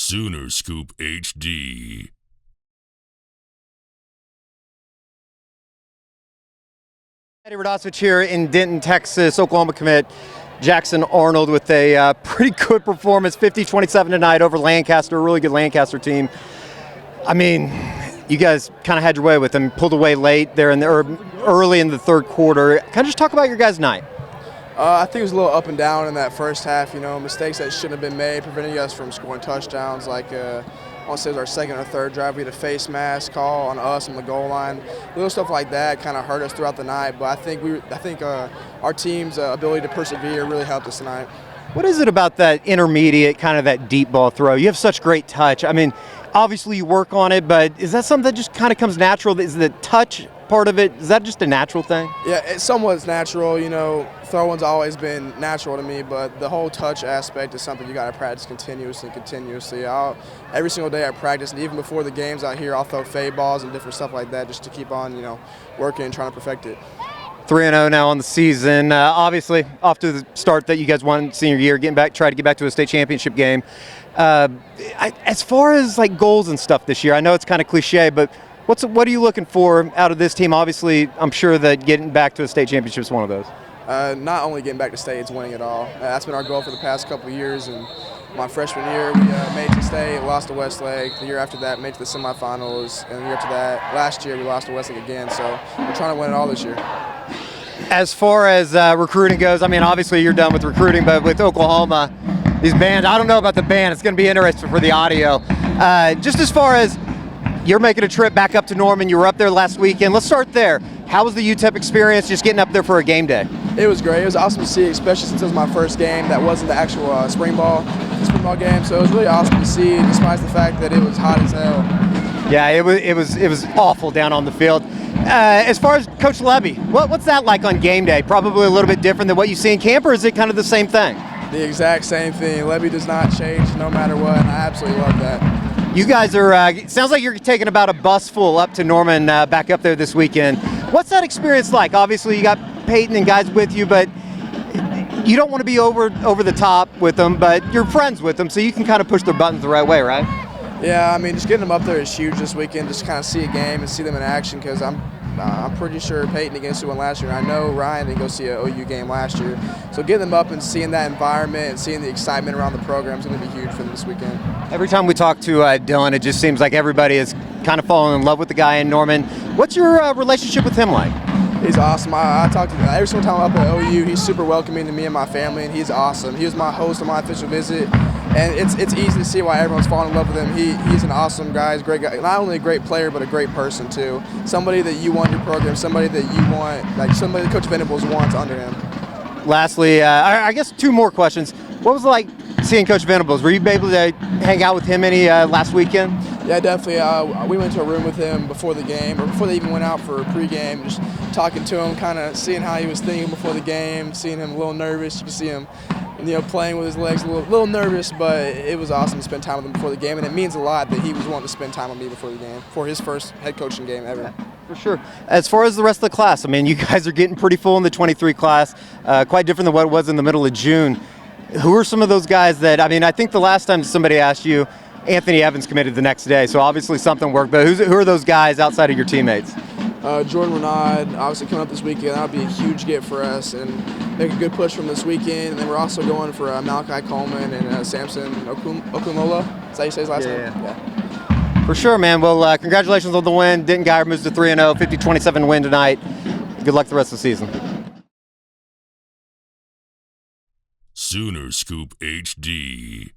Sooner Scoop HD. Eddie Radosevich here in Denton, Texas. Oklahoma commit Jackson Arnold with a pretty good performance, 50-27 tonight over Lancaster, a really good Lancaster team. I mean, you guys kind of had your way with them, pulled away late there in the early in the third quarter. Kind of just talk about your guys' night. I think it was a little up and down in that first half. You know, mistakes that shouldn't have been made, preventing us from scoring touchdowns. Like I want to say it was our second or third drive. We had a face mask call on us on the goal line. Little stuff like that kind of hurt us throughout the night. But I think our team's ability to persevere really helped us tonight. What is it about that intermediate, kind of that deep ball throw? You have such great touch. I mean, obviously you work on it, but is that something that just kind of comes natural? Is the touch part of it, is that just a natural thing? Yeah, it's somewhat natural. You know, throwing's always been natural to me, but the whole touch aspect is something you got to practice continuously. Every single day I practice, and even before the games out here, I'll throw fade balls and different stuff like that just to keep on, working and trying to perfect it. 3-0 now on the season. Obviously, off to the start that you guys won senior year, try to get back to a state championship game. As far as like goals and stuff this year, I know it's kind of cliche, but what are you looking for out of this team? Obviously, I'm sure that getting back to a state championship is one of those. Not only getting back to state, it's winning it all. That's been our goal for the past couple of years. And my freshman year, we made it to state, lost to Westlake. The year after that, made it to the semifinals. And the year after that, last year, we lost to Westlake again. So we're trying to win it all this year. As far as recruiting goes, I mean, obviously you're done with recruiting, but with Oklahoma, these bands, I don't know about the band. It's going to be interesting for the audio. Just as far as you're making a trip back up to Norman, you were up there last weekend. Let's start there. How was the UTEP experience just getting up there for a game day? It was great. It was awesome to see, especially since it was my first game. That wasn't the actual spring ball game, so it was really awesome to see, despite the fact that it was hot as hell. Yeah, it was awful down on the field. As far as Coach Levy, what's that like on game day? Probably a little bit different than what you see in camp, or is it kind of the same thing? The exact same thing. Levy does not change no matter what, and I absolutely love that. You guys are, sounds like you're taking about a bus full up to Norman back up there this weekend. What's that experience like? Obviously you got Peyton and guys with you, but you don't want to be over the top with them, but you're friends with them, so you can kind of push their buttons the right way, right? Yeah, I mean, just getting them up there is huge this weekend, just to kind of see a game and see them in action, because I'm pretty sure Peyton didn't go see one last year. I know Ryan didn't go see an OU game last year. So getting them up and seeing that environment and seeing the excitement around the program is going to be huge for them this weekend. Every time we talk to Dylan, it just seems like everybody is kind of falling in love with the guy in Norman. What's your relationship with him like? He's awesome. I talk to him every single time I'm up at OU. He's super welcoming to me and my family, and he's awesome. He was my host on my official visit, and it's easy to see why everyone's falling in love with him. He's an awesome guy. He's a great guy. Not only a great player, but a great person too. Somebody that you want in your program. Somebody that you want, like somebody that Coach Venables wants under him. Lastly, I guess two more questions. What was it like seeing Coach Venables? Were you able to hang out with him any last weekend? Yeah, definitely. We went to a room with him before the game, or before they even went out for a pregame, just talking to him, kind of seeing how he was thinking before the game, seeing him a little nervous. You could see him, playing with his legs, a little nervous, but it was awesome to spend time with him before the game, and it means a lot that he was wanting to spend time with me before the game, for his first head coaching game ever. Yeah, for sure. As far as the rest of the class, I mean, you guys are getting pretty full in the 23 class, quite different than what it was in the middle of June. Who are some of those guys that, I mean, I think the last time somebody asked you, Anthony Evans committed the next day, so obviously something worked, but who are those guys outside of your teammates? Jordan Renaud, obviously coming up this weekend, that would be a huge get for us and make a good push from this weekend. And then we're also going for Malachi Coleman and Samson Okumola. Is that how you say his last name? Yeah. For sure, man. Well, congratulations on the win. Denton Geyer moves to 3-0, 50-27 win tonight. Good luck the rest of the season. Sooner Scoop HD.